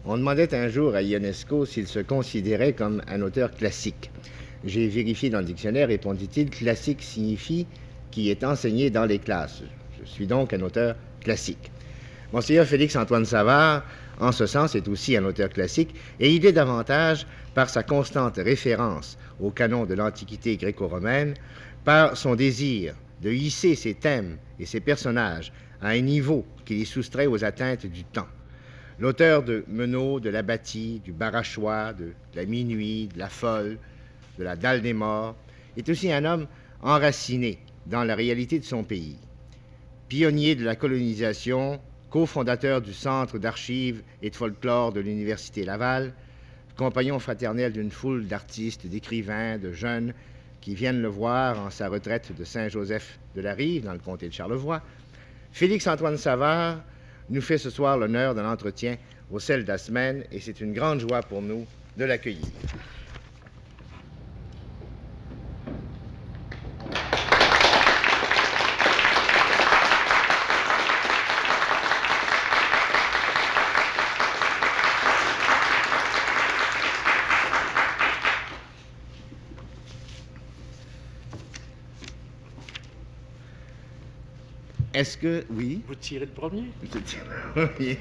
On demandait un jour à Ionesco s'il se considérait comme un auteur classique. J'ai vérifié dans le dictionnaire, répondit-il, classique signifie qui est enseigné dans les classes. Je suis donc un auteur classique. Monseigneur Félix-Antoine Savard, en ce sens, est aussi un auteur classique, et il est davantage par sa constante référence au canon de l'Antiquité gréco-romaine, par son désir de hisser ses thèmes et ses personnages à un niveau qui les soustrait aux atteintes du temps. L'auteur de Menot, de la Bâtie, du Barachois, de la Minuit, de la Folle, de la Dalle des Morts, est aussi un homme enraciné dans la réalité de son pays. Pionnier de la colonisation, cofondateur du Centre d'archives et de folklore de l'Université Laval, compagnon fraternel d'une foule d'artistes, d'écrivains, de jeunes qui viennent le voir en sa retraite de Saint-Joseph-de-la-Rive, dans le comté de Charlevoix, Félix-Antoine Savard nous fait ce soir l'honneur d'un entretien au sel de la semaine et c'est une grande joie pour nous de l'accueillir. Est-ce que... Oui? Vous tirez le premier? Je tire le premier.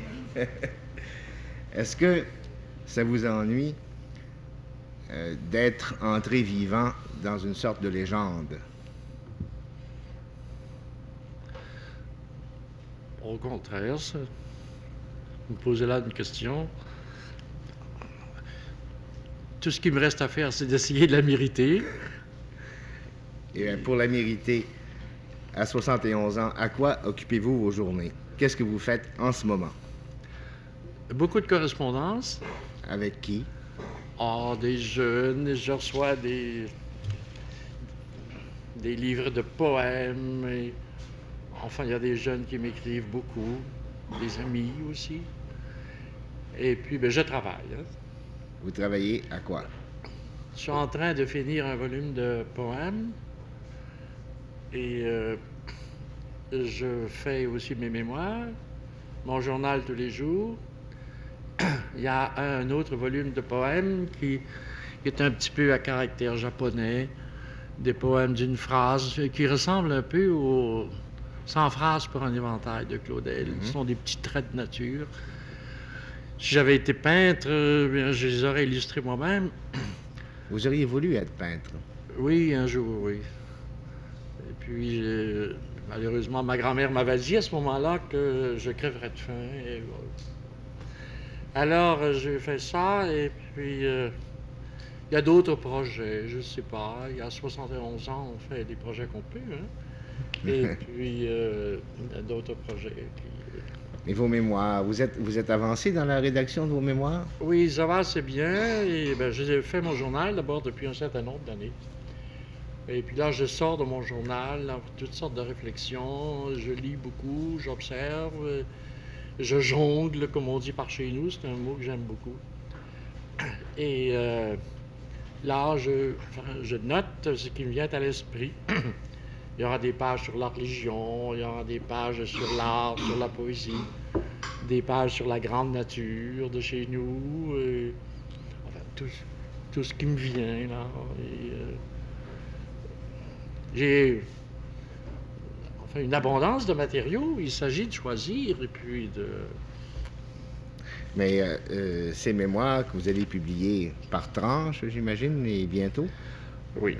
Est-ce que ça vous ennuie d'être entré vivant dans une sorte de légende? Au contraire, ça. Vous me posez là une question. Tout ce qu'il me reste à faire, c'est d'essayer de la mériter. Et pour la mériter, à 71 ans, à quoi occupez-vous vos journées? Qu'est-ce que vous faites en ce moment? Beaucoup de correspondances. Avec qui? Ah, des jeunes. Je reçois des livres de poèmes. Et... Enfin, il y a des jeunes qui m'écrivent beaucoup. Des amis aussi. Et puis, je travaille. Hein. Vous travaillez à quoi? Je suis en train de finir un volume de poèmes. Et je fais aussi mes mémoires, mon journal tous les jours. Il y a un autre volume de poèmes qui est un petit peu à caractère japonais, des poèmes d'une phrase qui ressemblent un peu aux 100 phrases pour un éventail de Claudel. Ce sont des petits traits de nature. Si j'avais été peintre, je les aurais illustrés moi-même. Vous auriez voulu être peintre? Oui, un jour, oui. Et puis, malheureusement, ma grand-mère m'avait dit à ce moment-là que je crèverais de faim. Et voilà. Alors, j'ai fait ça, et puis, il y a d'autres projets, je ne sais pas. Il y a 71 ans, on fait des projets qu'on peut, hein. Et puis, il y a d'autres projets qui... Et vos mémoires, vous êtes avancé dans la rédaction de vos mémoires? Oui, ça va assez bien. Et j'ai fait mon journal d'abord depuis un certain nombre d'années. Et puis là, je sors de mon journal là, toutes sortes de réflexions. Je lis beaucoup, j'observe, je jongle, comme on dit par chez nous. C'est un mot que j'aime beaucoup. Et là, je note ce qui me vient à l'esprit. Il y aura des pages sur la religion, il y aura des pages sur l'art, sur la poésie, des pages sur la grande nature de chez nous, enfin, tout ce qui me vient là. Et, j'ai une abondance de matériaux, il s'agit de choisir et puis de... Mais ces mémoires que vous allez publier par tranche, j'imagine, et bientôt? Oui,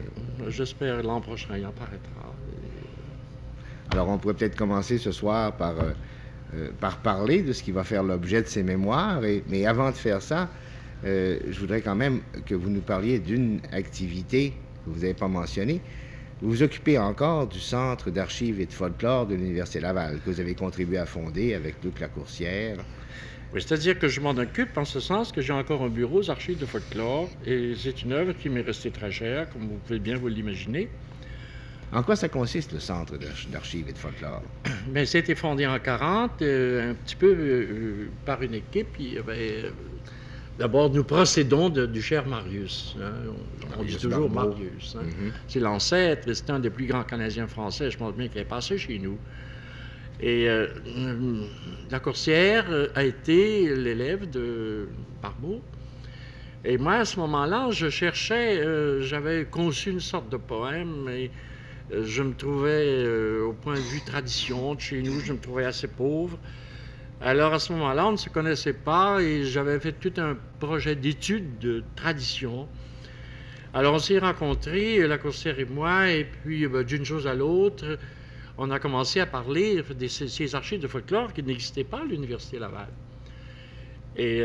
j'espère l'an prochain, il en paraîtra. Alors, on pourrait peut-être commencer ce soir par parler de ce qui va faire l'objet de ces mémoires. Mais avant de faire ça, je voudrais quand même que vous nous parliez d'une activité que vous n'avez pas mentionnée. Vous vous occupez encore du Centre d'archives et de folklore de l'Université Laval, que vous avez contribué à fonder avec Luc Lacourcière. Oui, c'est-à-dire que je m'en occupe en ce sens que j'ai encore un bureau aux archives de folklore et c'est une œuvre qui m'est restée très chère, comme vous pouvez bien vous l'imaginer. En quoi ça consiste, le Centre d'archives et de folklore? Bien, ça a été fondé en 40, un petit peu par une équipe. D'abord, nous procédons du cher Marius. Hein. On dit toujours Marius. Hein. C'est l'ancêtre, c'est un des plus grands Canadiens français, je pense bien, qui est passé chez nous. Et la coursière a été l'élève de Barbeau. Et moi, à ce moment-là, je cherchais, j'avais conçu une sorte de poème et je me trouvais, au point de vue tradition de chez nous, je me trouvais assez pauvre. Alors à ce moment-là, on ne se connaissait pas et j'avais fait tout un projet d'étude de tradition. Alors on s'est rencontrés, la coursière et moi, et puis d'une chose à l'autre, on a commencé à parler de ces archives de folklore qui n'existaient pas à l'Université Laval. Et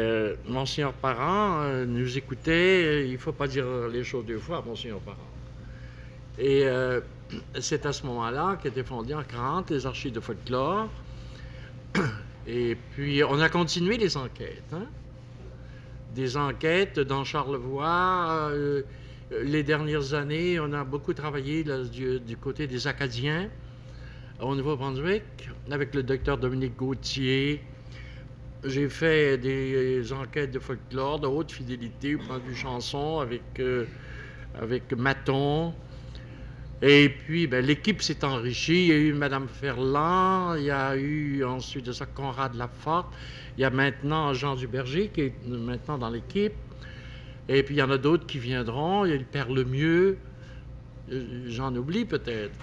Monseigneur Parent nous écoutait, il ne faut pas dire les choses deux fois, Monseigneur Parent. Et c'est à ce moment-là qu'étaient fondées en 40 les archives de folklore. Et puis on a continué les enquêtes. Hein? Des enquêtes dans Charlevoix. Les dernières années, on a beaucoup travaillé là, du côté des Acadiens, au Nouveau-Brunswick, avec le docteur Dominique Gauthier. J'ai fait des enquêtes de folklore, de haute fidélité, au point de vue chanson, avec Maton. Et puis, l'équipe s'est enrichie. Il y a eu Mme Ferland, il y a eu ensuite de ça Conrad Laforte, il y a maintenant Jean Duberger qui est maintenant dans l'équipe. Et puis, il y en a d'autres qui viendront. Il y a le Père Lemieux. J'en oublie peut-être.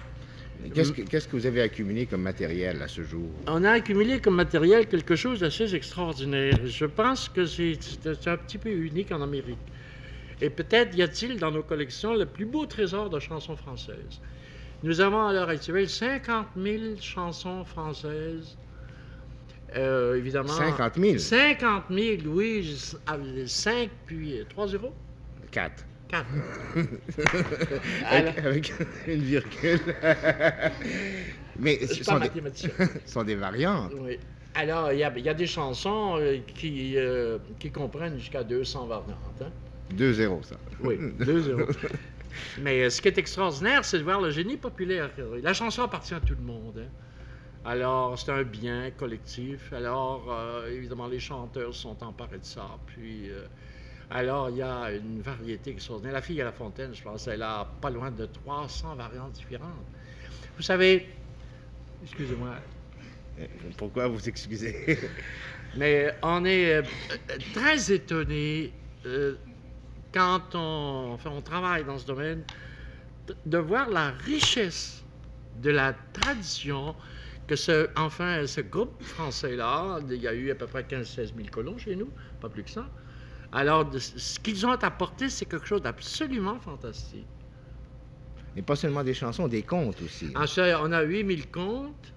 Qu'est-ce que vous avez accumulé comme matériel à ce jour? On a accumulé comme matériel quelque chose d'assez extraordinaire. Je pense que c'est un petit peu unique en Amérique. Et peut-être y a-t-il dans nos collections le plus beau trésor de chansons françaises. Nous avons à l'heure actuelle 50 000 chansons françaises. Évidemment. 50 000? 50 000, oui. 5 puis 3 euros? 4. 4. Avec une virgule. Mais Je ne suis pas mathématicien. Ce sont des variantes. Oui. Alors, il y a des chansons qui comprennent jusqu'à 200 variantes. Hein? 2-0, ça. Oui, 2-0. Mais ce qui est extraordinaire, c'est de voir le génie populaire. La chanson appartient à tout le monde. Hein? Alors, c'est un bien collectif. Alors, évidemment, les chanteurs sont emparés de ça. Puis, alors, il y a une variété extraordinaire. La fille à la fontaine, je pense, elle a pas loin de 300 variantes différentes. Vous savez, excusez-moi. Pourquoi vous excusez? Mais on est très étonné quand on travaille dans ce domaine de voir la richesse de la tradition que ce groupe français-là, il y a eu à peu près 15-16 000 colons chez nous, pas plus que ça. Alors, ce qu'ils ont apporté, c'est quelque chose d'absolument fantastique. Et pas seulement des chansons, des contes aussi. On a 8000 contes.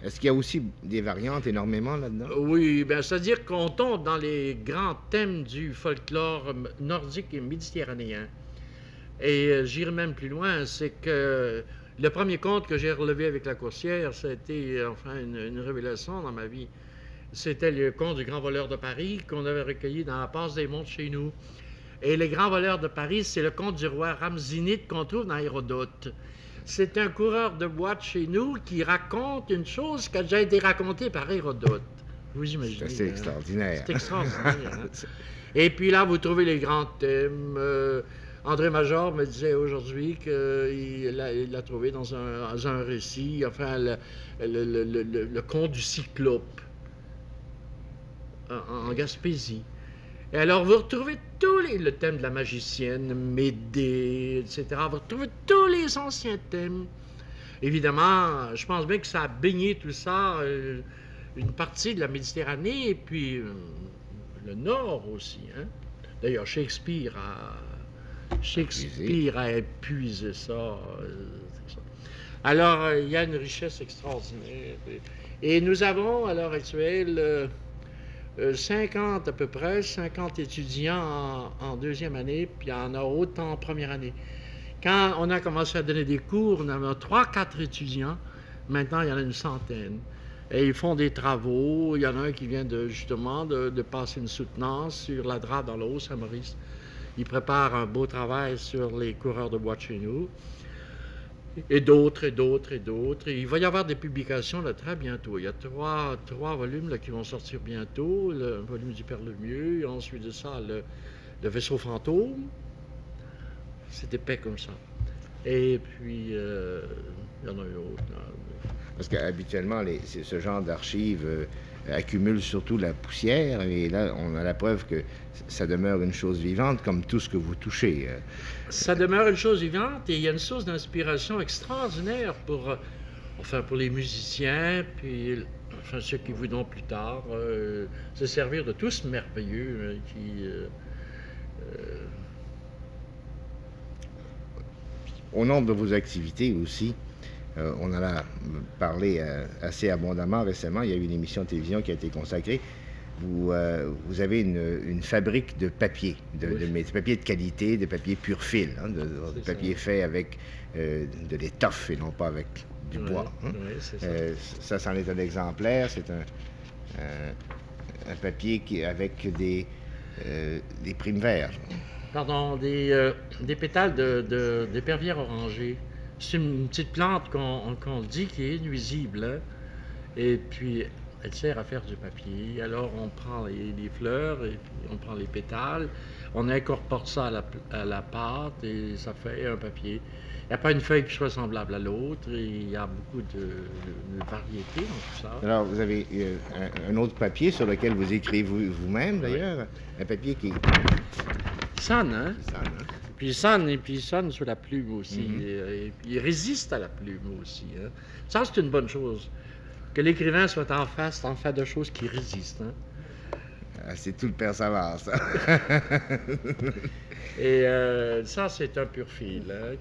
Est-ce qu'il y a aussi des variantes énormément là-dedans? Oui, c'est-à-dire qu'on tombe dans les grands thèmes du folklore nordique et méditerranéen. Et j'irai même plus loin, c'est que le premier conte que j'ai relevé avec la coursière, ça a été enfin une révélation dans ma vie. C'était le conte du grand voleur de Paris qu'on avait recueilli dans la passe des monts chez nous. Et le grand voleur de Paris, c'est le conte du roi Ramzinite qu'on trouve dans Hérodote. C'est un coureur de boîte chez nous qui raconte une chose qui a déjà été racontée par Hérodote. Vous imaginez? C'est extraordinaire. C'est extraordinaire. Hein? Et puis là, vous trouvez les grands thèmes. André Major me disait aujourd'hui qu'il l'a trouvé dans un récit, enfin, le conte du Cyclope en Gaspésie. Et alors, vous retrouvez le thème de la magicienne, Médée, etc. Vous retrouvez tous les anciens thèmes. Évidemment, je pense bien que ça a baigné tout ça, une partie de la Méditerranée, et puis le Nord aussi. Hein? D'ailleurs, Shakespeare a épuisé ça. Alors, il y a une richesse extraordinaire. Et nous avons, à l'heure actuelle, 50 à peu près, 50 étudiants en deuxième année, puis il y en a autant en première année. Quand on a commencé à donner des cours, on avait 3-4 étudiants. Maintenant, il y en a une centaine. Et ils font des travaux. Il y en a un qui vient justement de passer une soutenance sur la DRA dans le Haut-Saint-Maurice. Il prépare un beau travail sur les coureurs de bois de chez nous. Et d'autres, et d'autres, et d'autres. Et il va y avoir des publications là, très bientôt. Il y a trois volumes là, qui vont sortir bientôt. Le volume du Père Lemieux, et ensuite de ça, le vaisseau fantôme. C'est épais comme ça. Et puis, il y en a eu autre. Parce qu'habituellement, ce genre d'archives accumule surtout la poussière, et là, on a la preuve que ça demeure une chose vivante, comme tout ce que vous touchez. Ça demeure une chose vivante, et il y a une source d'inspiration extraordinaire pour les musiciens, puis enfin, ceux qui voudront plus tard se servir de tout ce merveilleux Au nombre de vos activités aussi, on en a parlé assez abondamment récemment. Il y a eu une émission de télévision qui a été consacrée. Vous avez une fabrique de papier, de papier de qualité, de papier pur fil, hein, de papier fait avec de l'étoffe et non pas avec du bois. Hein. Oui, c'est ça. Ça, c'en est un exemplaire. C'est un papier avec des primes verts. Pardon, des pétales d'épervière orangée. C'est une petite plante qu'on dit qui est nuisible, hein. Et puis, elle sert à faire du papier. Alors, on prend les fleurs et puis on prend les pétales, on incorpore ça à la pâte et ça fait un papier. Il n'y a pas une feuille qui soit semblable à l'autre, et il y a beaucoup de variétés dans tout ça. Alors, vous avez un autre papier sur lequel vous écrivez vous-même, d'ailleurs. Un papier qui sonne, hein? sonne, hein? Puis il sonne sous la plume aussi. Et puis il résiste à la plume aussi, hein. Ça, c'est une bonne chose. Que l'écrivain soit en fait de choses qui résistent, hein. Ah, c'est tout le Père Savard, ça. Et ça, c'est un pur fil, hein,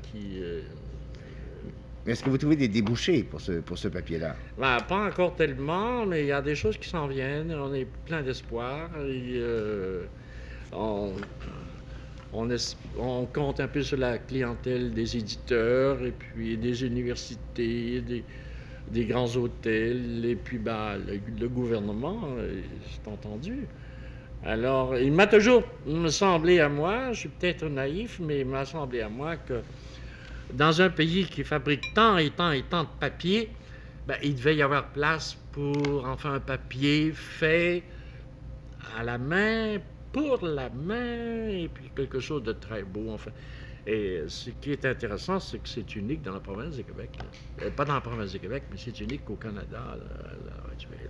Est-ce que vous trouvez des débouchés pour ce papier-là? Ben, pas encore tellement, mais il y a des choses qui s'en viennent. On est plein d'espoir. Et, on compte un peu sur la clientèle des éditeurs, et puis des universités, des grands hôtels, et puis ben, le gouvernement, c'est entendu. Alors, il m'a toujours semblé à moi, je suis peut-être naïf, mais il m'a semblé à moi que dans un pays qui fabrique tant et tant et tant de papier, ben, il devait y avoir place pour enfin un papier fait à la main, pour la main, et puis quelque chose de très beau, enfin. Et ce qui est intéressant, c'est que c'est unique dans la province de Québec. Pas dans la province de Québec, mais c'est unique au Canada, à l'heure actuelle.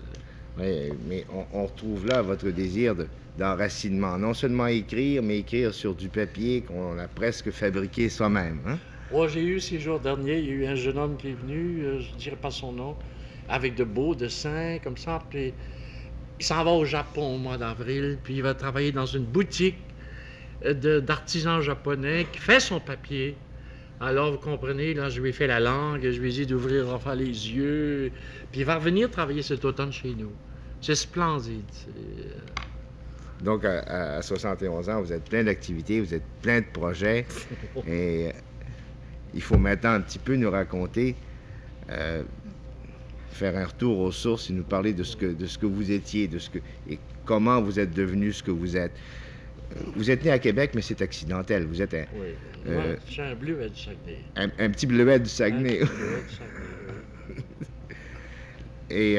Oui, mais on retrouve là votre désir d'enracinement. Non seulement écrire, mais écrire sur du papier qu'on a presque fabriqué soi-même. Hein? Oh, j'ai eu ces jours derniers, il y a eu un jeune homme qui est venu, je ne dirais pas son nom, avec de beaux dessins, comme ça, puis il s'en va au Japon au mois d'avril, puis il va travailler dans une boutique d'artisans japonais qui fait son papier. Alors, vous comprenez, là, je lui ai fait la langue, je lui ai dit d'ouvrir enfin les yeux, puis il va revenir travailler cet automne chez nous. C'est splendide. Donc, à 71 ans, vous êtes plein d'activités, vous êtes plein de projets, et il faut maintenant un petit peu nous raconter, faire un retour aux sources et nous parler de ce que vous étiez, et comment vous êtes devenu ce que vous êtes. Vous êtes né à Québec, mais c'est accidentel. Vous êtes moi, je suis un bleuet du Saguenay. Un petit bleuet du Saguenay. Un petit bleuet du Saguenay, oui. Et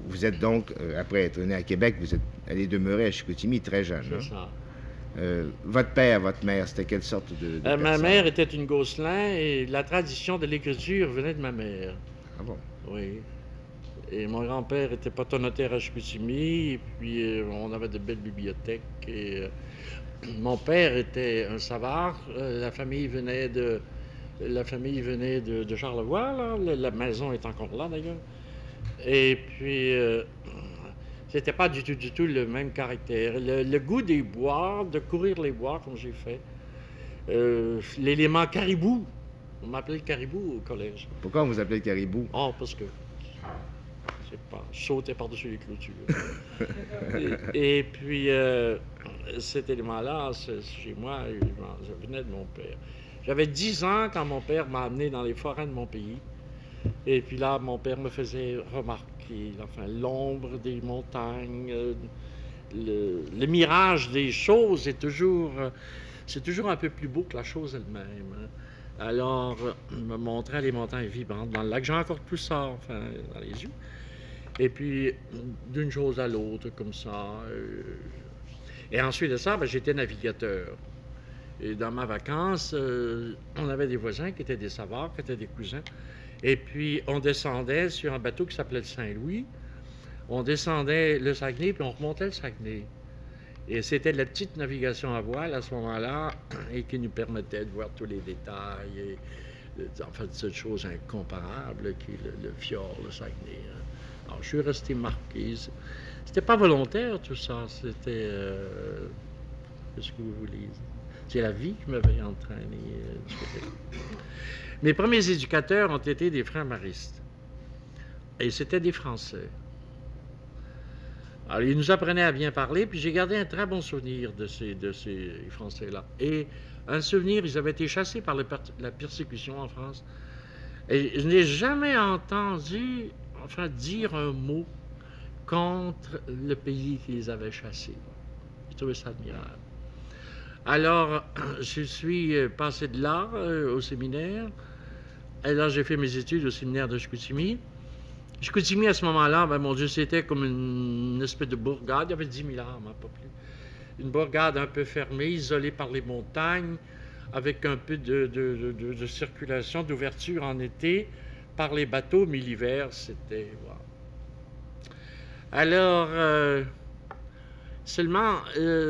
vous êtes donc, après être né à Québec, vous êtes allé demeurer à Chicoutimi très jeune. C'est hein? ça. Votre père, votre mère, c'était quelle sorte de Ma personne? mère était une Gosselin, et la tradition de l'écriture venait de ma mère. Ah bon? Oui. Et mon grand-père était notaire à Chicoutimi, et puis on avait de belles bibliothèques. Et mon père était un Savard. La famille venait de Charlevoix, là. La maison est encore là, d'ailleurs. Et puis, c'était pas du tout le même caractère. Le goût des bois, de courir les bois, comme j'ai fait. L'élément caribou. On m'appelait le caribou au collège. Pourquoi on vous appelait le caribou? Oh, parce que, je sais pas, je sautais par-dessus les clôtures. et puis, cet élément-là, chez moi, ça venait de mon père. J'avais 10 ans quand mon père m'a amené dans les forêts de mon pays. Et puis là, mon père me faisait remarquer, enfin, l'ombre des montagnes, le mirage des choses c'est toujours un peu plus beau que la chose elle-même, hein. Alors, il me montrait les montagnes vivantes dans le lac. J'ai encore tout ça, enfin, dans les yeux. Et puis, d'une chose à l'autre, comme ça. Et ensuite de ça, ben, j'étais navigateur. Et dans ma vacance, on avait des voisins qui étaient des Savards, qui étaient des cousins. Et puis, on descendait sur un bateau qui s'appelait le Saint-Louis. On descendait le Saguenay, puis on remontait le Saguenay. Et c'était de la petite navigation à voile à ce moment-là, et qui nous permettait de voir tous les détails, et en fait, cette chose incomparable qui est le fjord, le Saguenay. Alors, je suis resté marqué. C'était pas volontaire, tout ça. C'était... qu'est-ce que vous voulez? C'est la vie qui m'avait entraîné. Mes premiers éducateurs ont été des frères maristes. Et c'était des Français. Alors, ils nous apprenaient à bien parler, puis j'ai gardé un très bon souvenir de ces Français-là. Et un souvenir, ils avaient été chassés par la persécution en France. Et je n'ai jamais entendu, dire un mot contre le pays qui les avait chassés. J'ai trouvé ça admirable. Alors, je suis passé de là au séminaire. Et là, j'ai fait mes études au séminaire de Chicoutimi. Chicoutimi, à ce moment-là, ben, mon Dieu, c'était comme une espèce de bourgade. Il y avait 10 000 âmes, hein, pas plus. Une bourgade un peu fermée, isolée par les montagnes, avec un peu de circulation, d'ouverture en été, par les bateaux, mais l'hiver, c'était... Wow. Alors, seulement,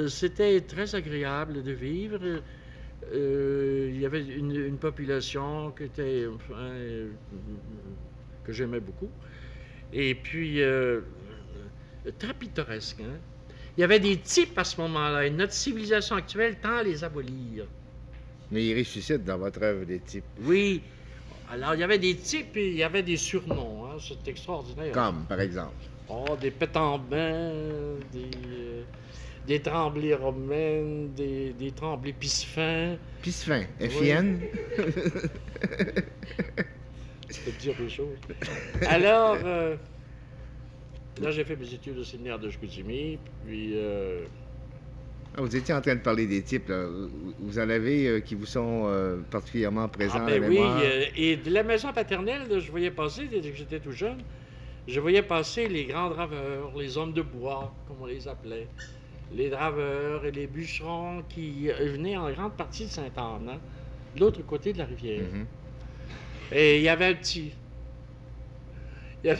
c'était très agréable de vivre. Il y avait une population qui était, que j'aimais beaucoup. Et puis, très pittoresque. Hein? Il y avait des types à ce moment-là, et notre civilisation actuelle tend à les abolir. Mais ils ressuscitent dans votre œuvre, des types. Oui. Alors, il y avait des types et il y avait des surnoms. Hein? C'est extraordinaire. Comme, par exemple? Oh, des pétambins, des tremblés romaines, des tremblés piscefins. Piscefin, F-I-N? Ça peut dire des choses. Alors, là, j'ai fait mes études au séminaire de Chicoutimi, puis... Vous étiez en train de parler des types, là. Vous en avez qui vous sont particulièrement présents à la oui, mémoire? Et de la maison paternelle, là, je voyais passer, dès que j'étais tout jeune, je voyais passer les grands draveurs, les hommes de bois, comme on les appelait, les draveurs et les bûcherons qui venaient en grande partie de Sainte-Anne, hein, de l'autre côté de la rivière. Mm-hmm. Et il y avait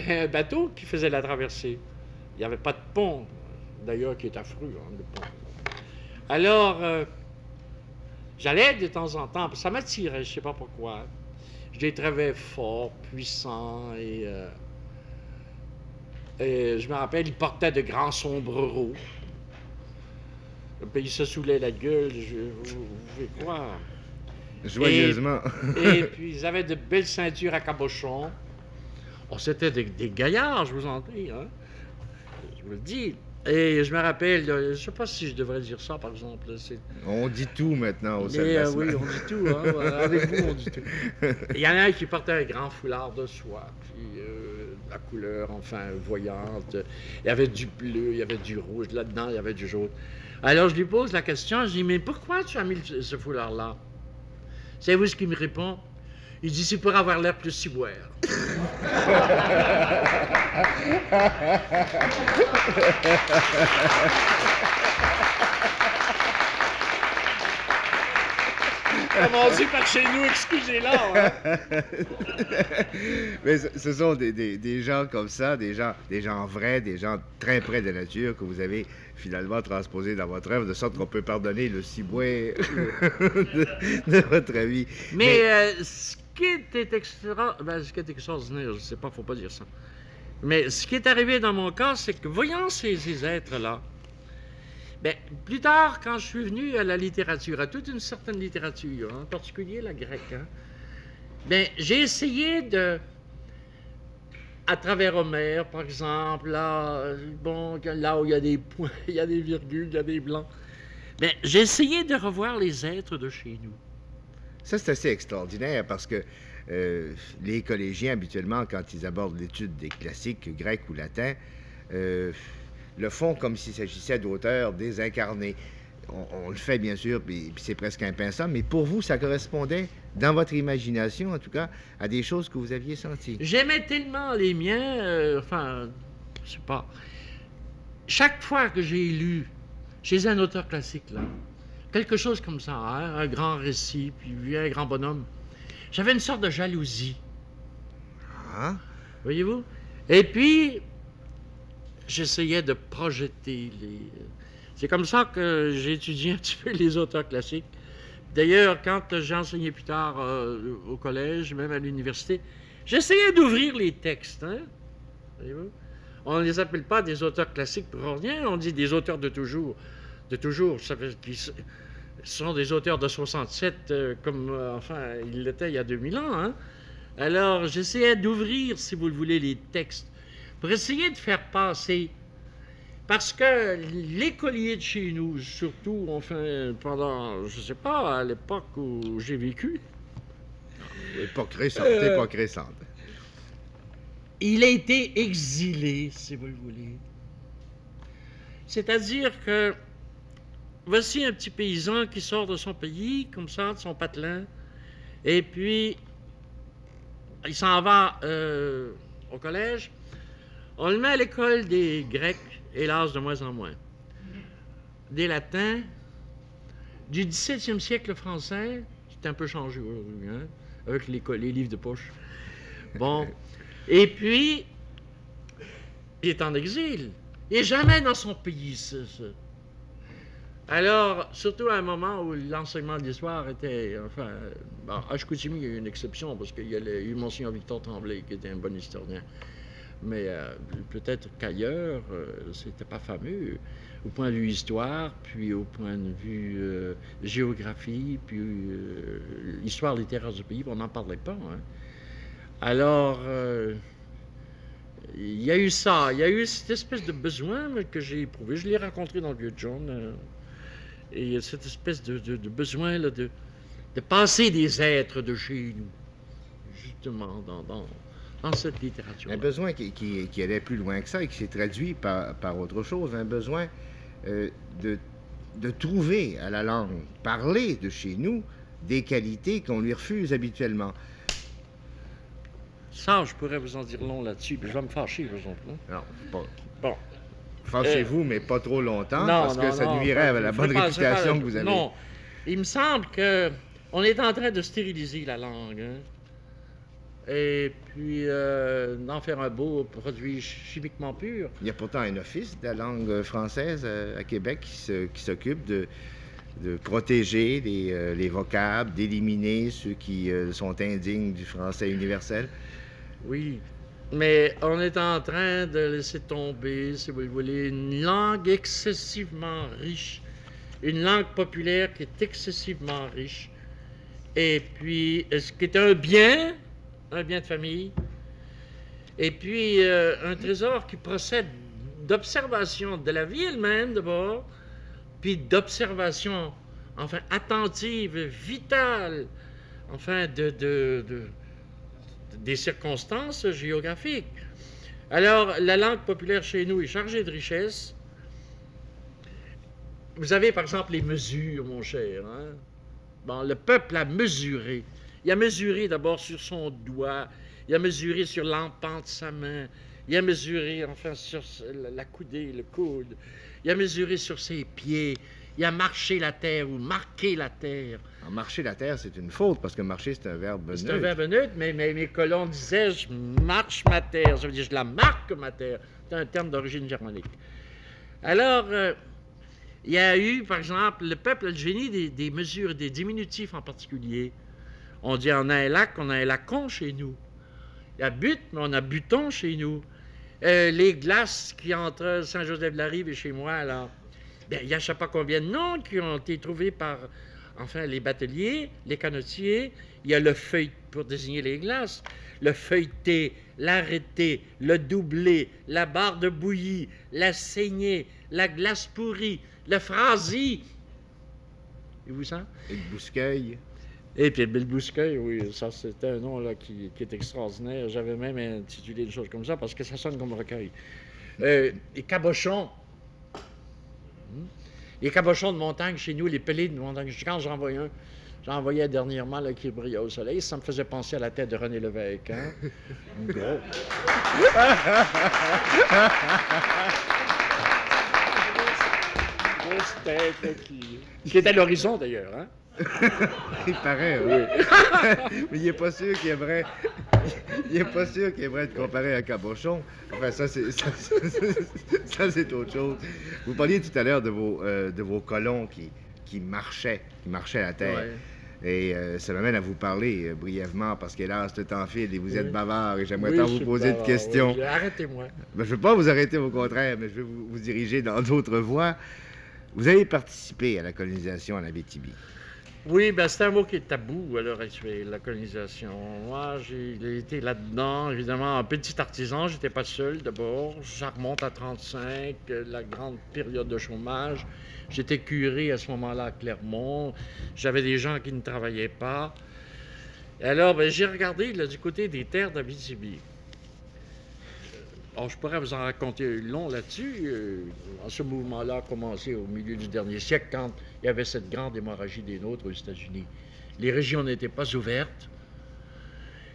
un bateau qui faisait la traversée. Il n'y avait pas de pont, d'ailleurs, qui est affreux, hein, le pont. Alors, j'allais de temps en temps, ça m'attirait, je ne sais pas pourquoi. Je les trouvais forts, puissants, et je me rappelle, ils portaient de grands sombreros. Puis ils se saoulaient la gueule, vous pouvez croire. Joyeusement. Et puis, ils avaient de belles ceintures à cabochon. Oh, c'était des gaillards, je vous en prie, hein? Je vous le dis. Et je me rappelle, je ne sais pas si je devrais dire ça, par exemple. On dit tout maintenant au sein de la semaine. Oui, on dit tout. Hein? Avec vous, on dit tout. Il y en a un qui portait un grand foulard de soie, puis la couleur, enfin, voyante. Il y avait du bleu, il y avait du rouge. Là-dedans, il y avait du jaune. Alors, je lui pose la question, je dis, mais pourquoi tu as mis ce foulard-là? Savez-vous ce qu'il me répond? Il dit, c'est pour avoir l'air plus ciboire. Commencez par chez nous, excusez-la. Hein? Mais ce sont des gens comme ça, des gens vrais, des gens très près de la nature que vous avez finalement transposés dans votre œuvre, de sorte qu'on peut pardonner le ciboire de votre vie. Mais ce qui était extraordinaire, je ne sais pas, il ne faut pas dire ça. Mais ce qui est arrivé dans mon cas, c'est que voyant ces êtres-là, ben, plus tard, quand je suis venu à la littérature, à toute une certaine littérature, en particulier la grecque, hein, ben, j'ai essayé à travers Homère, par exemple, là où il y a des points, il y a des virgules, il y a des blancs, ben, j'ai essayé de revoir les êtres de chez nous. Ça, c'est assez extraordinaire parce que les collégiens, habituellement, quand ils abordent l'étude des classiques grecs ou latins, le font comme s'il s'agissait d'auteurs désincarnés. On le fait, bien sûr, puis c'est presque impensable, mais pour vous, ça correspondait, dans votre imagination, en tout cas, à des choses que vous aviez senties. J'aimais tellement les miens, je sais pas. Chaque fois que j'ai lu chez un auteur classique, là, quelque chose comme ça, hein, un grand récit, puis un grand bonhomme, j'avais une sorte de jalousie. Ah, Voyez-vous? Et puis, j'essayais de projeter les... C'est comme ça que j'ai étudié un petit peu les auteurs classiques. D'ailleurs, quand j'ai enseigné plus tard au collège, même à l'université, j'essayais d'ouvrir les textes. Hein? Voyez-vous? On ne les appelle pas des auteurs classiques pour rien, on dit des auteurs de toujours. De toujours, ça fait qu'ils sont des auteurs de 67, comme, enfin, ils l'étaient il y a 2000 ans. Hein? Alors, j'essayais d'ouvrir, si vous le voulez, les textes, pour essayer de faire passer. Parce que l'écolier de chez nous, surtout, enfin, pendant, je ne sais pas, à l'époque où j'ai vécu, époque récente. il a été exilé, si vous le voulez. C'est-à-dire que voici un petit paysan qui sort de son pays, comme ça, de son patelin, et puis il s'en va au collège. On le met à l'école des Grecs, hélas de moins en moins. Des latins, du 17e siècle français, c'est un peu changé aujourd'hui, hein, avec les livres de poche. Bon, et puis, il est en exil. Il n'est jamais dans son pays, ça. Alors, surtout à un moment où l'enseignement de l'histoire était, enfin, bon, à Chicoutimi, il y a eu une exception, parce qu'il y a eu Monseigneur Victor Tremblay, qui était un bon historien. Mais peut-être qu'ailleurs, c'était pas fameux, au point de vue histoire, puis au point de vue géographie, puis histoire littéraire du pays, on n'en parlait pas. Hein. Alors, il y a eu ça, il y a eu cette espèce de besoin que j'ai éprouvé. Je l'ai rencontré dans le vieux John, et cette espèce de besoin là, de passer des êtres de chez nous, justement, dans cette littérature. Un besoin qui allait plus loin que ça et qui s'est traduit par autre chose, un besoin de trouver à la langue parlée de chez nous des qualités qu'on lui refuse habituellement. Ça, je pourrais vous en dire long là-dessus, mais je vais me fâcher, par exemple. Hein? Non, pas. Bon. Fâchez-vous, mais pas trop longtemps, Non, parce que ça nuirait à la bonne réputation que vous avez. Non, il me semble qu'on est en train de stériliser la langue. Hein? Et puis d'en faire un beau produit chimiquement pur. Il y a pourtant un office de la langue française à Québec qui s'occupe de protéger les vocables, d'éliminer ceux qui sont indignes du français universel. Oui, mais on est en train de laisser tomber, si vous le voulez, une langue excessivement riche, une langue populaire qui est excessivement riche, et puis ce qui est un bien de famille, et puis un trésor qui procède d'observation de la vie elle-même d'abord, puis d'observation, enfin, attentive, vitale, enfin, des circonstances géographiques. Alors, la langue populaire chez nous est chargée de richesses. Vous avez, par exemple, les mesures, mon cher. Hein? Bon, le peuple a mesuré. Il a mesuré d'abord sur son doigt, il a mesuré sur l'empan de sa main, il a mesuré, enfin, sur la coudée, le coude, il a mesuré sur ses pieds, il a marché la terre ou marqué la terre. En marcher la terre, c'est une faute, parce que marcher, c'est un verbe neutre. C'est un verbe neutre, mais mes colons disaient « je marche ma terre », ça veut dire « je la marque ma terre ». C'est un terme d'origine germanique. Alors, il y a eu, par exemple, le peuple a le génie des mesures, des diminutifs en particulier. On dit on a un lac, on a un lacon chez nous. Il y a butte, mais on a buton chez nous. Les glaces qui entre Saint-Joseph-de-la-Rive et chez moi, là, bien, il y a je ne sais pas combien de noms qui ont été trouvés par, enfin, les bateliers, les canotiers. Il y a le feuille pour désigner les glaces, le feuilleté, l'arrêté, le doublé, la barre de bouillie, la saignée, la glace pourrie, le phrasi. Et vous ça? Et le bousqueuil. Et puis le bousqueuil, oui, ça c'était un nom là, qui est extraordinaire. J'avais même intitulé des choses comme ça parce que ça sonne comme recueil. Les cabochons. Les cabochons de montagne chez nous, les pelés de montagne. Quand j'en envoyais dernièrement là, qui brillait au soleil, ça me faisait penser à la tête de René Lévesque. Hein? Gros. Grosse tête là, qui est à l'horizon d'ailleurs. Hein? Il paraît, oui. Mais il n'est pas sûr qu'il aimerait il n'est pas sûr qu'il aimerait être comparé à Cabochon. Enfin, ça, c'est autre chose. Vous parliez tout à l'heure de vos colons qui marchaient la terre. Ouais. Et ça m'amène à vous parler brièvement, parce qu'hélas, le temps file et vous êtes Oui. bavard, et j'aimerais Oui, tant je vous suis poser de bavard, questions. oui. Arrêtez-moi. Ben, je ne veux pas vous arrêter, au contraire, mais je vais vous diriger dans d'autres voies. Vous avez participé à la colonisation en Abitibi. Oui, ben c'est un mot qui est tabou à l'heure actuelle, la colonisation. Moi, j'ai été là-dedans, évidemment, un petit artisan, j'étais pas seul d'abord. Ça remonte à 35, la grande période de chômage. J'étais curé à ce moment-là à Clermont. J'avais des gens qui ne travaillaient pas. Et alors, ben, j'ai regardé là, du côté des terres d'Abitibi. Alors, je pourrais vous en raconter long là-dessus. Ce mouvement-là a commencé au milieu du dernier siècle, quand il y avait cette grande hémorragie des nôtres aux États-Unis. Les régions n'étaient pas ouvertes.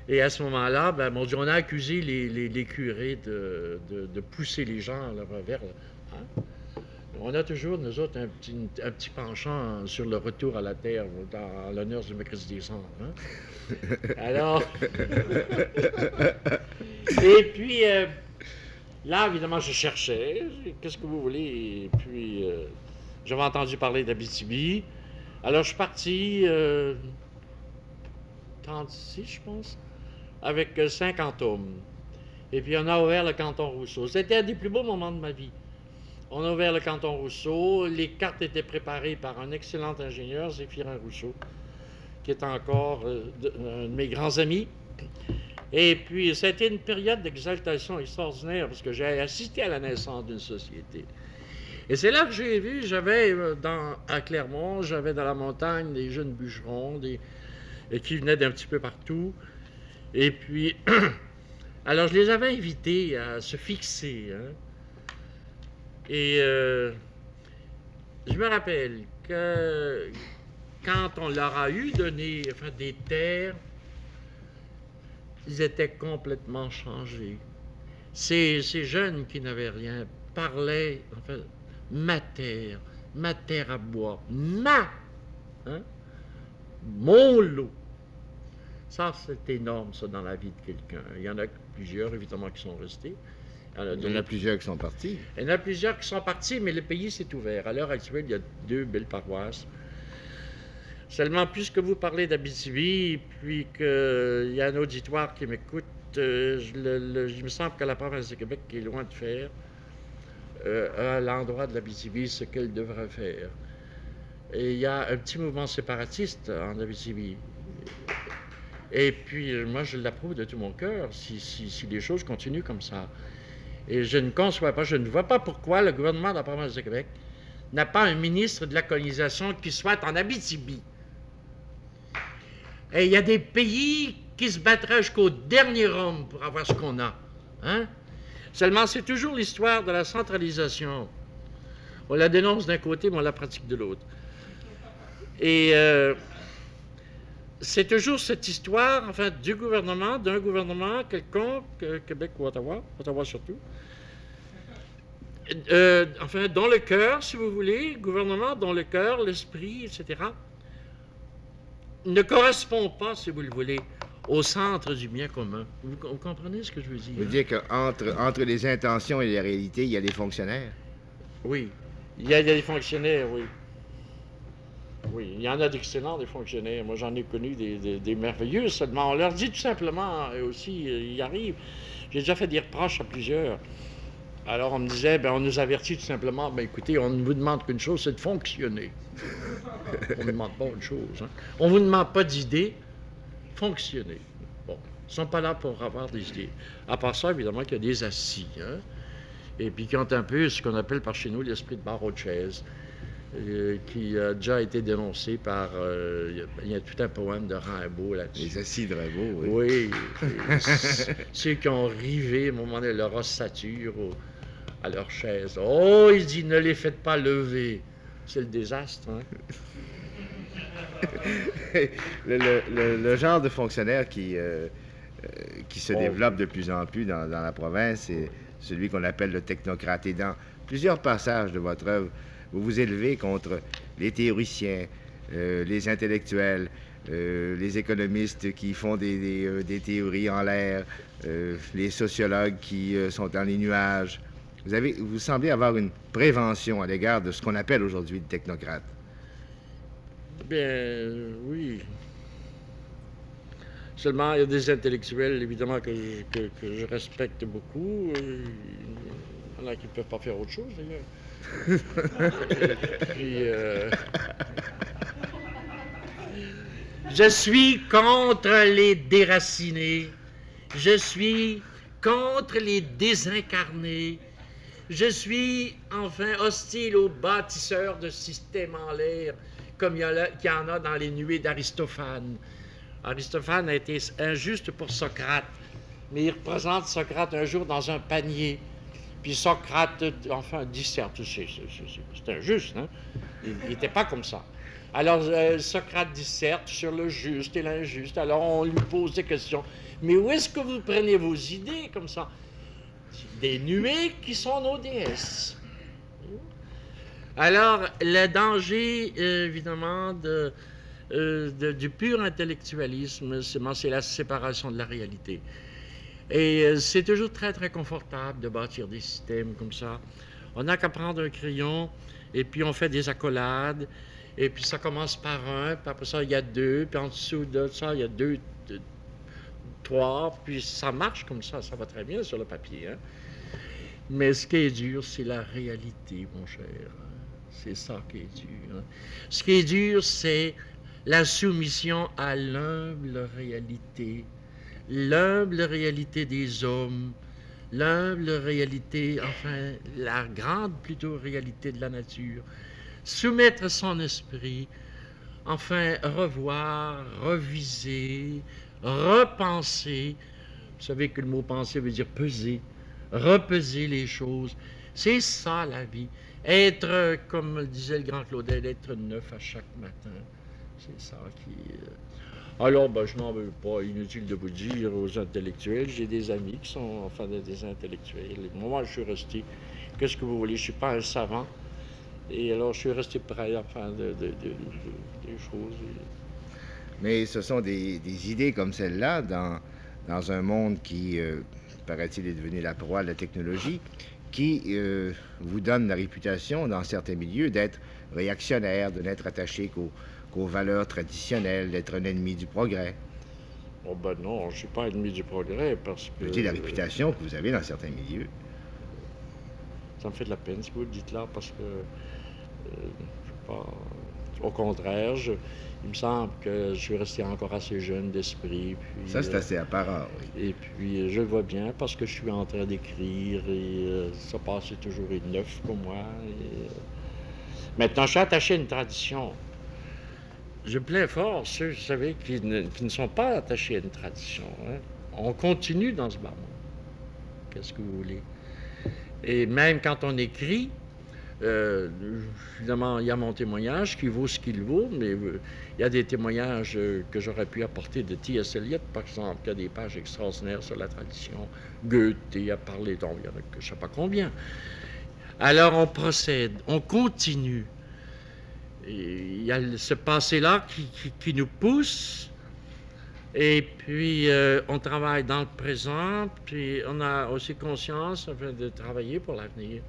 Et à ce moment-là, ben, mon Dieu, on a accusé les curés de pousser les gens là, vers... Hein? On a toujours, nous autres, un petit penchant sur le retour à la terre, en l'honneur du mercredi des cendres. Hein? Alors... Et puis... là, évidemment, je cherchais. Qu'est-ce que vous voulez? Et puis, j'avais entendu parler d'Abitibi. Alors, je suis parti, 36, je pense, avec 50 hommes. Et puis, on a ouvert le canton Rousseau. C'était un des plus beaux moments de ma vie. On a ouvert le canton Rousseau. Les cartes étaient préparées par un excellent ingénieur, Zéphirin Rousseau, qui est encore un de mes grands amis. Et puis, ça a été une période d'exaltation extraordinaire, parce que j'ai assisté à la naissance d'une société. Et c'est là que j'ai vu, j'avais à Clermont, j'avais dans la montagne des jeunes bûcherons, et qui venaient d'un petit peu partout. Et puis, alors je les avais invités à se fixer. Hein. Et je me rappelle que quand on leur a eu donné des terres, ils étaient complètement changés. Ces jeunes qui n'avaient rien parlaient, ma terre à bois, hein? Mon lot. Ça, c'est énorme, ça, dans la vie de quelqu'un. Il y en a plusieurs, évidemment, qui sont restés. Il y en a plusieurs qui sont partis. Il y en a plusieurs qui sont partis, mais le pays s'est ouvert. À l'heure actuelle, il y a 2 belles paroisses. Seulement, puisque vous parlez d'Abitibi, puis qu'il y a un auditoire qui m'écoute, il me semble que la province du Québec, qui est loin de faire, à l'endroit de l'Abitibi, ce qu'elle devrait faire. Et il y a un petit mouvement séparatiste en Abitibi. Et puis, moi, je l'approuve de tout mon cœur, si les choses continuent comme ça. Et je ne conçois pas, je ne vois pas pourquoi le gouvernement de la province du Québec n'a pas un ministre de la colonisation qui soit en Abitibi. Et il y a des pays qui se battraient jusqu'au dernier homme pour avoir ce qu'on a. Hein? Seulement, c'est toujours l'histoire de la centralisation. On la dénonce d'un côté, mais on la pratique de l'autre. Et c'est toujours cette histoire, du gouvernement, d'un gouvernement quelconque, Québec ou Ottawa surtout, dans le cœur, si vous voulez, gouvernement dont le cœur, l'esprit, etc., ne correspond pas, si vous le voulez, au centre du bien commun. Vous comprenez ce que je veux dire? Vous voulez dire qu'entre les intentions et les réalités, il y a des fonctionnaires? Oui. Il y a des fonctionnaires, oui. Oui, il y en a d'excellents, des fonctionnaires. Moi, j'en ai connu des merveilleux. Seulement, on leur dit tout simplement, et aussi, il arrive. J'ai déjà fait des reproches à plusieurs. Alors, on me disait, on nous avertit tout simplement, écoutez, on ne vous demande qu'une chose, c'est de fonctionner. On ne demande pas autre chose. Hein. On ne vous demande pas d'idées, fonctionner. Bon, ils ne sont pas là pour avoir des idées. À part ça, évidemment, qu'il y a des assis. Hein, et puis qui ont un peu ce qu'on appelle par chez nous l'esprit de barreau de chaise, qui a déjà été dénoncé par... il y a tout un poème de Rimbaud là-dessus. Les assis de Rimbaud, oui. Oui. Ceux qui ont rivé, à un moment donné, leur ossature à leur chaise. Oh, il dit, ne les faites pas lever. C'est le désastre, hein? le genre de fonctionnaire qui se développe de plus en plus dans la province, c'est celui qu'on appelle le technocrate. Et dans plusieurs passages de votre œuvre, vous vous élevez contre les théoriciens, les intellectuels, les économistes qui font des théories en l'air, les sociologues qui sont dans les nuages. Vous semblez avoir une prévention à l'égard de ce qu'on appelle aujourd'hui le technocrate. Bien, oui. Seulement, il y a des intellectuels, évidemment, que je respecte beaucoup. Il y en a qui ne peuvent pas faire autre chose, d'ailleurs. Et puis, je suis contre les déracinés. Je suis contre les désincarnés. Je suis, enfin, hostile aux bâtisseurs de systèmes en l'air, comme il y en a dans les nuées d'Aristophane. Aristophane a été injuste pour Socrate, mais il représente Socrate un jour dans un panier. Puis Socrate, enfin, disserte. C'est injuste, hein? Il n'était pas comme ça. Alors, Socrate disserte sur le juste et l'injuste. Alors, on lui pose des questions. Mais où est-ce que vous prenez vos idées comme ça? Des nuées qui sont nos déesses. Alors, le danger, évidemment, du pur intellectualisme, c'est la séparation de la réalité. Et c'est toujours très, très confortable de bâtir des systèmes comme ça. On n'a qu'à prendre un crayon, et puis on fait des accolades, et puis ça commence par un, puis après ça, il y a deux, puis en dessous de ça, il y a deux, trois, puis ça marche comme ça va très bien sur le papier. Hein? Mais ce qui est dur, c'est la réalité, mon cher. C'est ça qui est dur. Hein? Ce qui est dur, c'est la soumission à l'humble réalité des hommes, l'humble réalité, enfin, la grande plutôt réalité de la nature. Soumettre son esprit, enfin, revoir, reviser, repenser. Vous savez que le mot penser veut dire peser, repeser les choses. C'est ça la vie. Être, comme le disait le grand Claudel, être neuf à chaque matin. C'est ça qui... Alors, je n'en veux pas. Inutile de vous dire aux intellectuels. J'ai des amis qui sont, enfin, des intellectuels. Moi, je suis resté. Qu'est-ce que vous voulez? Je ne suis pas un savant. Et alors, je suis resté près, enfin, des choses. Mais ce sont des idées comme celle-là, dans un monde qui, paraît-il, est devenu la proie de la technologie, qui vous donne la réputation, dans certains milieux, d'être réactionnaire, de n'être attaché qu'aux valeurs traditionnelles, d'être un ennemi du progrès. Oh non, je ne suis pas ennemi du progrès parce que... Je dis la réputation que vous avez dans certains milieux. Ça me fait de la peine si vous le dites là parce que... je sais pas... Au contraire, il me semble que je suis resté encore assez jeune d'esprit. Puis, ça, c'est assez apparent, oui. Et puis, je le vois bien parce que je suis en train d'écrire et ça passe toujours neuf pour moi. Maintenant, je suis attaché à une tradition. Je plains fort ceux, vous savez, qui ne sont pas attachés à une tradition. Hein. On continue dans ce bas monde. Qu'est-ce que vous voulez? Et même quand on écrit, évidemment, il y a mon témoignage qui vaut ce qu'il vaut, mais il y a des témoignages que j'aurais pu apporter de T.S. Eliot, par exemple, qui a des pages extraordinaires sur la tradition. Goethe a parlé, donc il y en a que je ne sais pas combien. Alors on procède, on continue. Et il y a ce passé-là qui nous pousse, et puis on travaille dans le présent, puis on a aussi conscience de travailler pour l'avenir.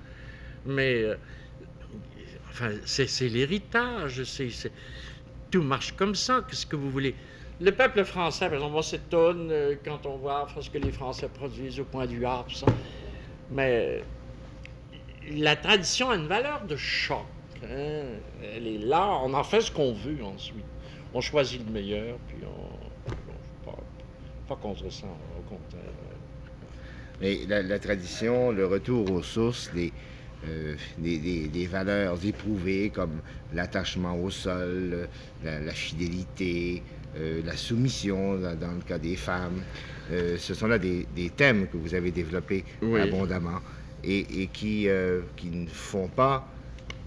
Mais enfin, c'est l'héritage, tout marche comme ça, qu'est-ce que vous voulez? Le peuple français, par exemple, on s'étonne quand on voit ce que les Français produisent au point de vue art, tout ça. Mais la tradition a une valeur de choc. Hein? Elle est là, on en fait ce qu'on veut ensuite. On choisit le meilleur, puis on pas contre ça, au contraire. Mais la tradition, le retour aux sources, des valeurs éprouvées comme l'attachement au sol, la fidélité, la soumission dans le cas des femmes, ce sont là des thèmes que vous avez développés abondamment et qui ne font pas,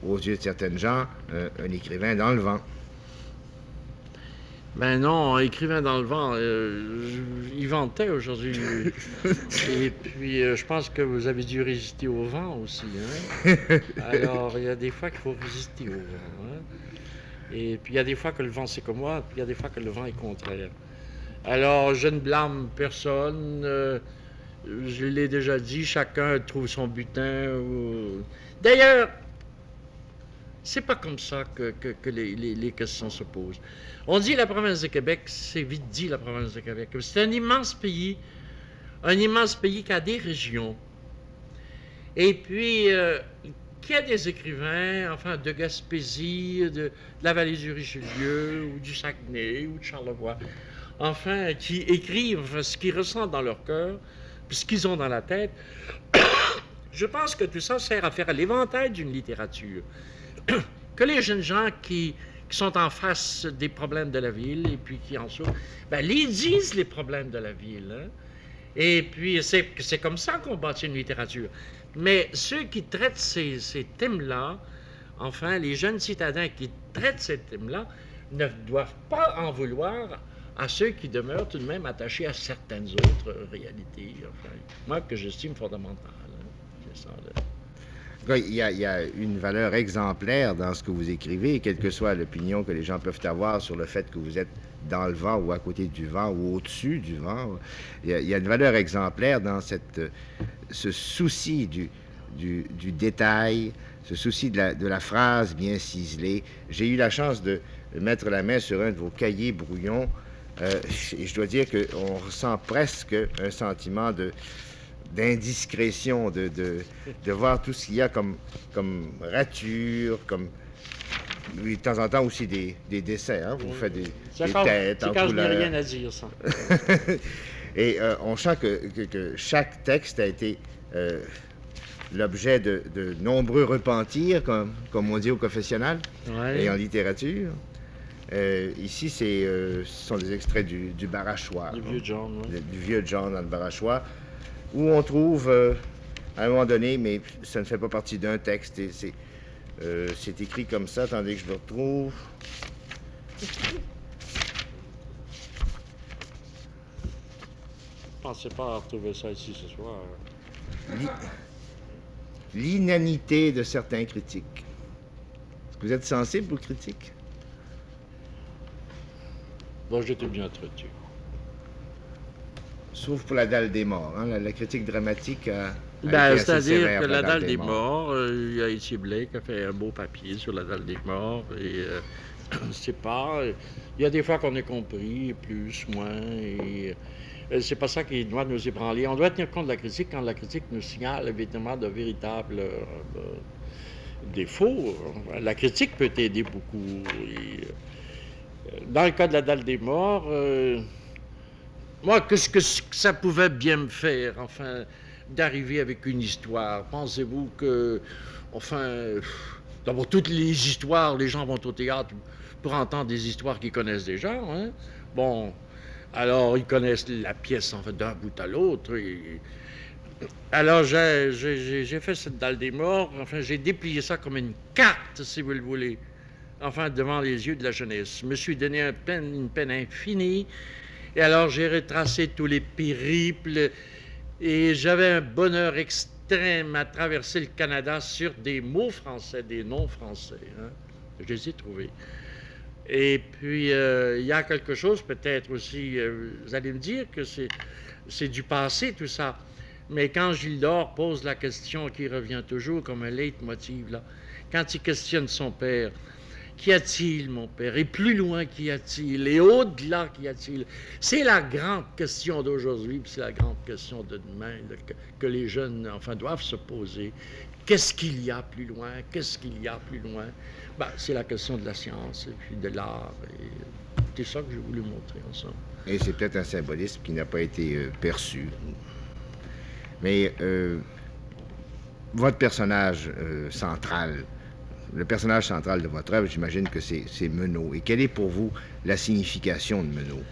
aux yeux de certaines gens, un écrivain dans le vent. Ben non, écrivain dans le vent, il ventait aujourd'hui. Et puis, je pense que vous avez dû résister au vent aussi. Hein? Alors, il y a des fois qu'il faut résister au vent. Hein? Et puis il y a des fois que le vent c'est comme moi, puis il y a des fois que le vent est contraire. Alors je ne blâme personne, je l'ai déjà dit, chacun trouve son butin. D'ailleurs, c'est pas comme ça que les questions se posent. On dit la province de Québec, c'est vite dit la province de Québec. C'est un immense pays qui a des régions. Et puis, qui a des écrivains, enfin, de Gaspésie, de la vallée du Richelieu, ou du Saguenay, ou de Charlevoix, enfin, qui écrivent enfin, ce qu'ils ressentent dans leur cœur, puis ce qu'ils ont dans la tête. Je pense que tout ça sert à faire l'éventail d'une littérature. Que les jeunes gens qui sont en face des problèmes de la ville et puis qui en souffrent, ben, les disent les problèmes de la ville. Hein? Et puis, c'est comme ça qu'on bâtit une littérature. Mais ceux qui traitent ces thèmes-là, enfin, les jeunes citadins qui traitent ces thèmes-là, ne doivent pas en vouloir à ceux qui demeurent tout de même attachés à certaines autres réalités, enfin, moi, que j'estime fondamentales. Hein? C'est ça, là. Il y a une valeur exemplaire dans ce que vous écrivez, quelle que soit l'opinion que les gens peuvent avoir sur le fait que vous êtes dans le vent ou à côté du vent ou au-dessus du vent. Il y a une valeur exemplaire dans ce souci du détail, ce souci de la phrase bien ciselée. J'ai eu la chance de mettre la main sur un de vos cahiers brouillons et je dois dire qu'on ressent presque un sentiment d'indiscrétion, de voir tout ce qu'il y a comme rature, comme de temps en temps aussi des dessins. Hein? Vous faites des têtes en couleur. C'est quand je n'ai rien à dire, ça. Et on sent que chaque texte a été l'objet de nombreux repentirs, comme on dit au confessionnal, Ouais. et en littérature. Ici, ce sont des extraits du Barachois. Du vieux John, ouais. Du vieux John dans le Barachois, où on trouve, à un moment donné, mais ça ne fait pas partie d'un texte, et c'est écrit comme ça, attendez que je le retrouve. Je ne pensais pas retrouver ça ici ce soir. L'inanité de certains critiques. Est-ce que vous êtes sensible aux critiques? Bon, j'étais bien traité. Sauf pour La Dalle des Morts. Hein? La critique dramatique a été Ben, assez c'est-à-dire sévère que pour La Dalle des Morts, il y a ici Blake qui a fait un beau papier sur La Dalle des Morts. Et c'est pas. Il y a des fois qu'on est compris, plus, moins. Et c'est pas ça qui doit nous ébranler. On doit tenir compte de la critique quand la critique nous signale évidemment de véritables défauts. La critique peut aider beaucoup. Et, dans le cas de La Dalle des Morts, moi, qu'est-ce que ça pouvait bien me faire, enfin, d'arriver avec une histoire? Pensez-vous que, enfin, d'abord, toutes les histoires, les gens vont au théâtre pour entendre des histoires qu'ils connaissent déjà, hein? Bon, alors, ils connaissent la pièce, en fait, d'un bout à l'autre. Alors, j'ai fait cette Dalle des Morts, enfin, j'ai déplié ça comme une carte, si vous le voulez, enfin, devant les yeux de la jeunesse. Je me suis donné une peine infinie. Et alors, j'ai retracé tous les périples et j'avais un bonheur extrême à traverser le Canada sur des mots français, des noms français. Hein? Je les ai trouvés. Et puis, il y a quelque chose peut-être aussi, vous allez me dire que c'est du passé tout ça. Mais quand Gilles Dore pose la question qui revient toujours comme un leitmotiv, là, quand il questionne son père, qu'y a-t-il, mon père? Et plus loin, qu'y a-t-il? Et au-delà, qu'y a-t-il? C'est la grande question d'aujourd'hui, puis c'est la grande question de demain que les jeunes, enfin, doivent se poser. Qu'est-ce qu'il y a plus loin? Qu'est-ce qu'il y a plus loin? Ben, c'est la question de la science et puis de l'art. Et c'est ça que j'ai voulu montrer ensemble. Et c'est peut-être un symbolisme qui n'a pas été perçu. Mais votre personnage central, le personnage central de votre œuvre, j'imagine que c'est Menot. Et quelle est pour vous la signification de Menot?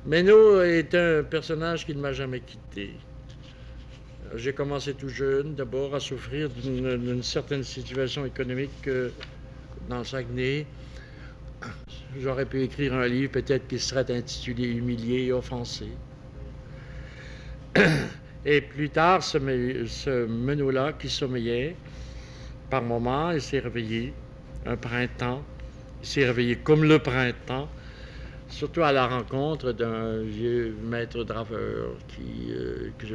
Menot est un personnage qui ne m'a jamais quitté. J'ai commencé tout jeune, d'abord, à souffrir d'une certaine situation économique dans le Saguenay. J'aurais pu écrire un livre peut-être qui serait intitulé « Humilié et offensé ». Et plus tard, ce Menot-là qui sommeillait, par moments, il s'est réveillé. un printemps. Il s'est réveillé comme le printemps, surtout à la rencontre d'un vieux maître draveur que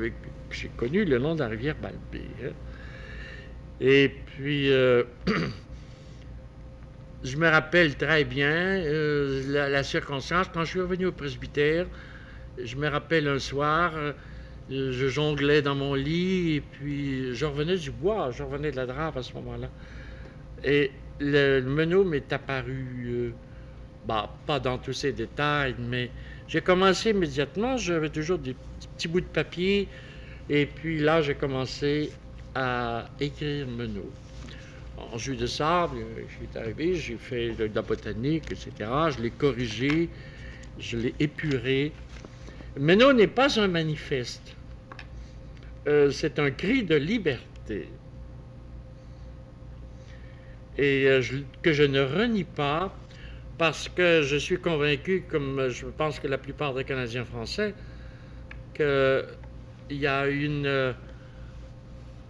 j'ai connu le long de la rivière Balbé. Hein. Et puis, je me rappelle très bien la circonstance. Quand je suis revenu au presbytère, je me rappelle un soir, je jonglais dans mon lit et puis je revenais du bois, je revenais de la drave à ce moment-là. Et le meneau m'est apparu, pas dans tous ses détails, mais j'ai commencé immédiatement, j'avais toujours des petits bouts de papier et puis là j'ai commencé à écrire meneau. En jus de sable, je suis arrivé, j'ai fait de la botanique, etc. Je l'ai corrigé, je l'ai épuré. Meneau n'est pas un manifeste. C'est un cri de liberté. Et que je ne renie pas parce que je suis convaincu, comme je pense que la plupart des Canadiens français, qu'il y a je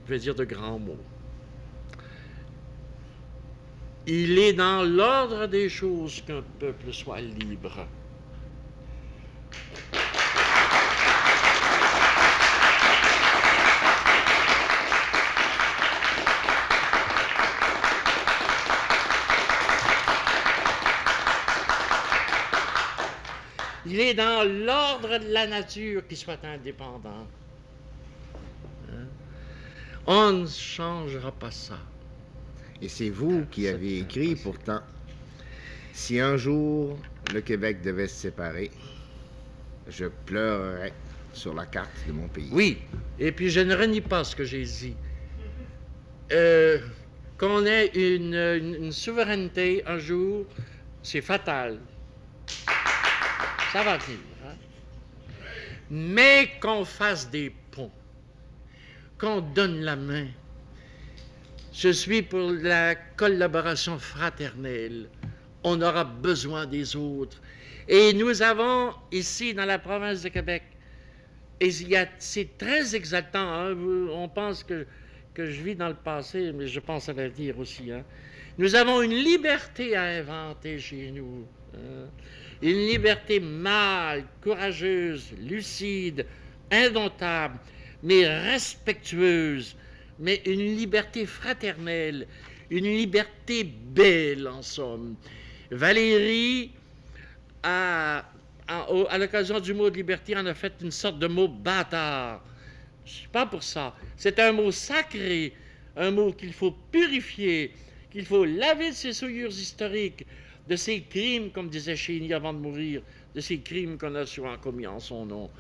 vais dire de grands mots. Il est dans l'ordre des choses qu'un peuple soit libre. Il est dans l'ordre de la nature qu'il soit indépendant. Hein? On ne changera pas ça. Et c'est vous qui avez écrit pourtant, si un jour le Québec devait se séparer, je pleurerais sur la carte de mon pays. Oui, et puis je ne renie pas ce que j'ai dit. Qu'on ait une souveraineté un jour, c'est fatal. Ça va venir. Hein? Mais qu'on fasse des ponts, qu'on donne la main. Je suis pour la collaboration fraternelle. On aura besoin des autres. Et nous avons ici, dans la province de Québec, et c'est très exaltant. Hein? On pense que je vis dans le passé, mais je pense à l'avenir aussi. Hein? Nous avons une liberté à inventer chez nous. Hein? Une liberté mâle, courageuse, lucide, indomptable, mais respectueuse, mais une liberté fraternelle, une liberté belle en somme. Valérie, à l'occasion du mot de liberté, en a fait une sorte de mot bâtard. Je ne suis pas pour ça. C'est un mot sacré, un mot qu'il faut purifier, qu'il faut laver de ses souillures historiques, de ses crimes, comme disait Chénier avant de mourir, de ces crimes qu'on a souvent commis en son nom.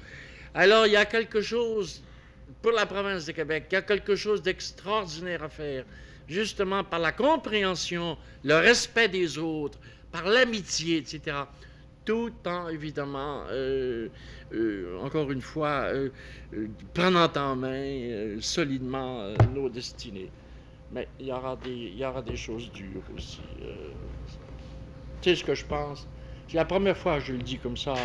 Alors, il y a quelque chose, pour la province de Québec, il y a quelque chose d'extraordinaire à faire, justement par la compréhension, le respect des autres, par l'amitié, etc., tout en, évidemment, encore une fois, prenant en main solidement nos destinées. Mais il y aura des choses dures aussi. Tu sais ce que je pense? C'est la première fois que je le dis comme ça.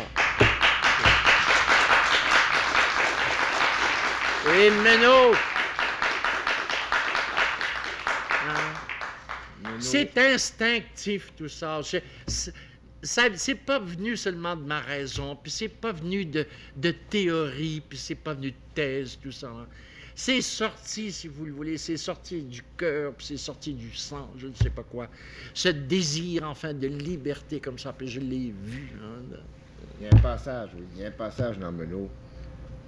Et Meneau, c'est instinctif tout ça. C'est pas venu seulement de ma raison, puis c'est pas venu de théorie, puis c'est pas venu de thèse, tout ça. Hein. C'est sorti, si vous le voulez, c'est sorti du cœur, puis c'est sorti du sang, je ne sais pas quoi. Ce désir, enfin, de liberté comme ça, puis je l'ai vu. Hein. Il y a un passage dans Meneau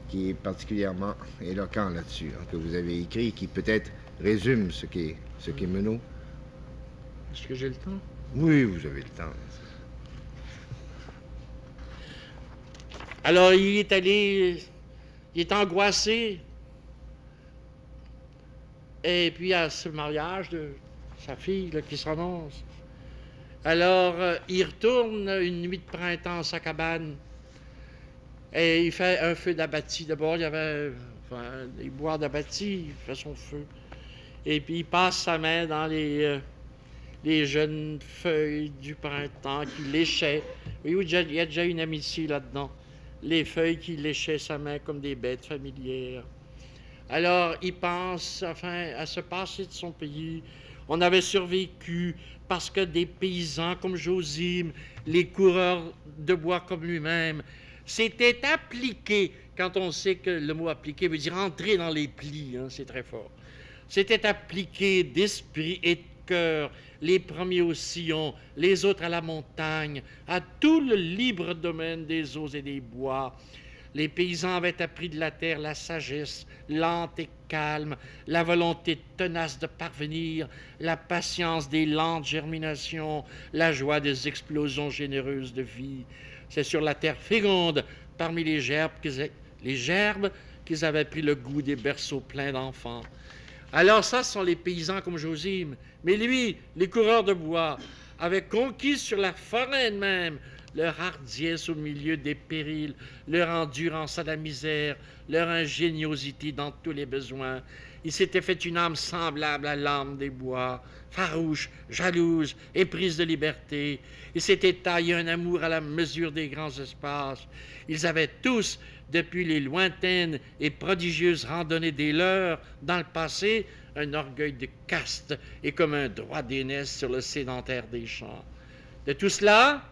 qui est particulièrement éloquent là-dessus, hein, que vous avez écrit, qui peut-être résume ce qu'est Meneau. Est-ce que j'ai le temps? Oui, vous avez le temps. Alors, il est angoissé. Et puis, il y a ce mariage de sa fille là, qui s'annonce. Alors, il retourne une nuit de printemps à sa cabane. Et il fait un feu d'abatis. D'abord, il y avait des bois d'abatis. Il fait son feu. Et puis, il passe sa main dans les jeunes feuilles du printemps qu'il léchait. Oui, il y a déjà une amitié là-dedans. Les feuilles qui léchaient sa main comme des bêtes familières. Alors, il pense, enfin, à se passer de son pays. On avait survécu parce que des paysans comme Josime, les coureurs de bois comme lui-même, s'étaient appliqués, quand on sait que le mot appliqué veut dire entrer dans les plis, hein, c'est très fort, s'étaient appliqués d'esprit et de cœur, les premiers au sillon, les autres à la montagne, à tout le libre domaine des eaux et des bois. Les paysans avaient appris de la terre la sagesse lente et calme, la volonté tenace de parvenir, la patience des lentes germinations, la joie des explosions généreuses de vie. C'est sur la terre féconde, parmi les gerbes qu'ils avaient pris le goût des berceaux pleins d'enfants. Alors ça, ce sont les paysans comme Josime. Mais lui, les coureurs de bois, avaient conquis sur la forêt même leur hardiesse au milieu des périls, leur endurance à la misère, leur ingéniosité dans tous les besoins. Ils s'étaient fait une âme semblable à l'âme des bois, farouche, jalouse, éprise de liberté. Ils s'étaient taillé un amour à la mesure des grands espaces. Ils avaient tous, depuis les lointaines et prodigieuses randonnées des leurs dans le passé, un orgueil de caste et comme un droit d'aînesse sur le sédentaire des champs. De tout cela,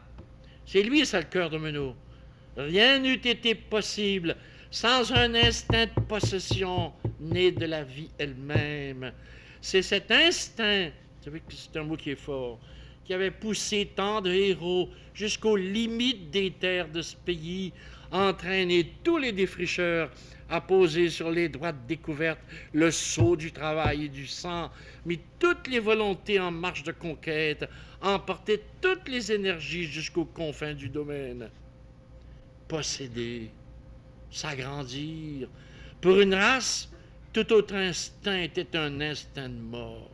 c'est lui, ça, le cœur de Menot. Rien n'eût été possible sans un instinct de possession né de la vie elle-même. C'est cet instinct, vous savez que c'est un mot qui est fort, qui avait poussé tant de héros jusqu'aux limites des terres de ce pays, entraîné tous les défricheurs à poser sur les droites découvertes le sceau du travail et du sang, mis toutes les volontés en marche de conquête, emporté toutes les énergies jusqu'aux confins du domaine. Posséder, s'agrandir. Pour une race, tout autre instinct était un instinct de mort.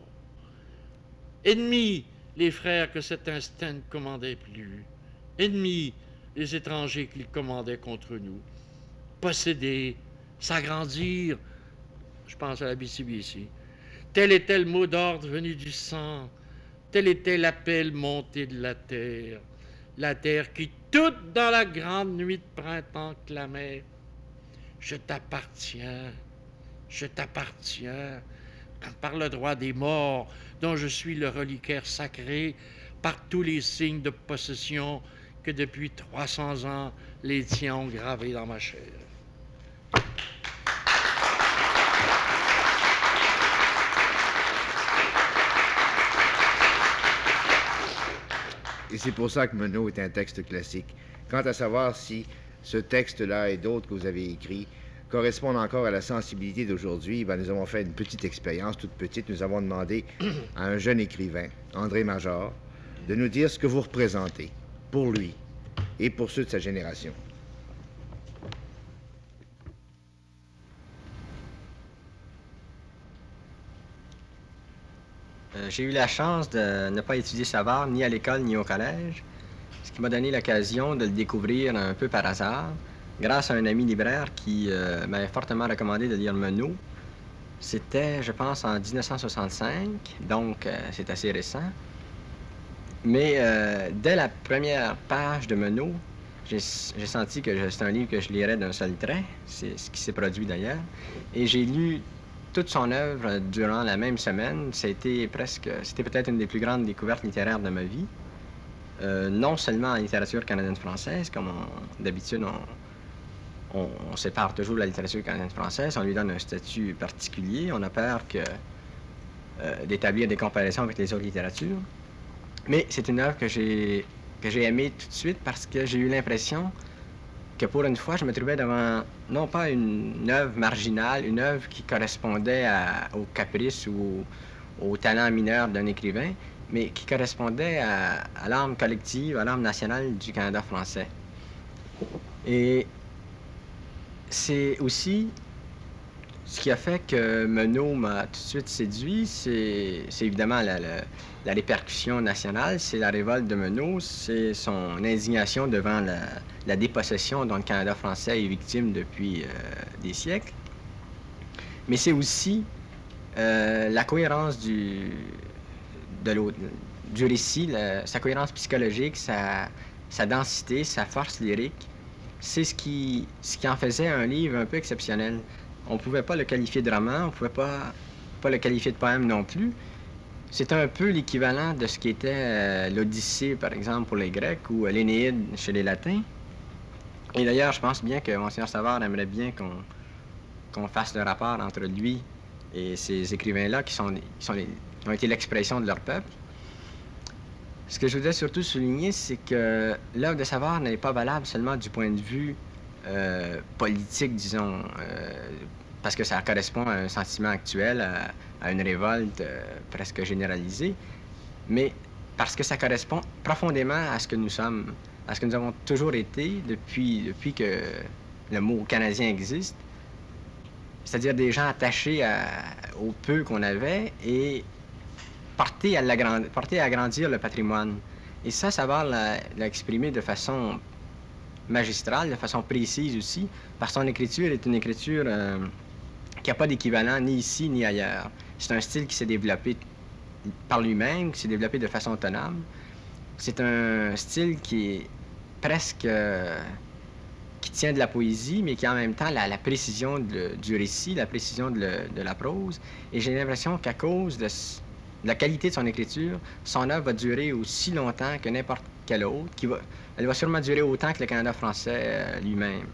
Ennemis, les frères que cet instinct ne commandait plus. Ennemis, les étrangers qu'il commandait contre nous. Posséder, s'agrandir, je pense à la BCBC. Tel était le mot d'ordre venu du sang, tel était l'appel monté de la terre qui, toute dans la grande nuit de printemps, clamait « Je t'appartiens, par le droit des morts, dont je suis le reliquaire sacré, par tous les signes de possession que depuis 300 ans les tiens ont gravés dans ma chair. » Et c'est pour ça que Menot est un texte classique. Quant à savoir si ce texte-là et d'autres que vous avez écrits correspondent encore à la sensibilité d'aujourd'hui, nous avons fait une petite expérience, toute petite. Nous avons demandé à un jeune écrivain, André Major, de nous dire ce que vous représentez pour lui et pour ceux de sa génération. J'ai eu la chance de ne pas étudier Savard ni à l'école ni au collège, ce qui m'a donné l'occasion de le découvrir un peu par hasard, grâce à un ami libraire qui m'avait fortement recommandé de lire Menot. C'était, je pense, en 1965, donc c'est assez récent. Mais dès la première page de Menot, j'ai senti que c'est un livre que je lirais d'un seul trait, c'est ce qui s'est produit d'ailleurs, et j'ai lu toute son œuvre durant la même semaine. C'était peut-être une des plus grandes découvertes littéraires de ma vie. Non seulement en littérature canadienne-française, comme d'habitude on sépare toujours la littérature canadienne-française, on lui donne un statut particulier, on a peur d'établir des comparaisons avec les autres littératures. Mais c'est une œuvre que j'ai aimée tout de suite parce que j'ai eu l'impression que pour une fois, je me trouvais devant, non pas une œuvre marginale, une œuvre qui correspondait au caprice ou au talent mineur d'un écrivain, mais qui correspondait à l'âme collective, à l'âme nationale du Canada français. Et c'est aussi ce qui a fait que Menot m'a tout de suite séduit, c'est évidemment la répercussion nationale, c'est la révolte de Menot, c'est son indignation devant la dépossession dont le Canada français est victime depuis des siècles. Mais c'est aussi la cohérence du récit, sa cohérence psychologique, sa densité, sa force lyrique. C'est ce qui en faisait un livre un peu exceptionnel. On ne pouvait pas le qualifier de roman, on ne pouvait pas le qualifier de poème non plus, C'est un peu l'équivalent de ce qui était l'Odyssée, par exemple, pour les Grecs, ou l'Énéide chez les Latins. Et d'ailleurs, je pense bien que Monseigneur Savard aimerait bien qu'on fasse le rapport entre lui et ces écrivains-là qui ont été l'expression de leur peuple. Ce que je voudrais surtout souligner, c'est que l'œuvre de Savard n'est pas valable seulement du point de vue politique, disons, parce que ça correspond à un sentiment actuel, à une révolte presque généralisée, mais parce que ça correspond profondément à ce que nous sommes, à ce que nous avons toujours été depuis que le mot canadien existe, c'est-à-dire des gens attachés au peu qu'on avait et portés à agrandir le patrimoine. Et ça, Savard l'a exprimé de façon magistrale, de façon précise aussi, parce que son écriture est une écriture qui n'a pas d'équivalent ni ici ni ailleurs. C'est un style qui s'est développé par lui-même, qui s'est développé de façon autonome. C'est un style qui est presque... qui tient de la poésie, mais qui a en même temps la précision du récit, la précision de la prose. Et j'ai l'impression qu'à cause de la qualité de son écriture, son œuvre va durer aussi longtemps que n'importe quelle autre. Elle va sûrement durer autant que le Canada français lui-même.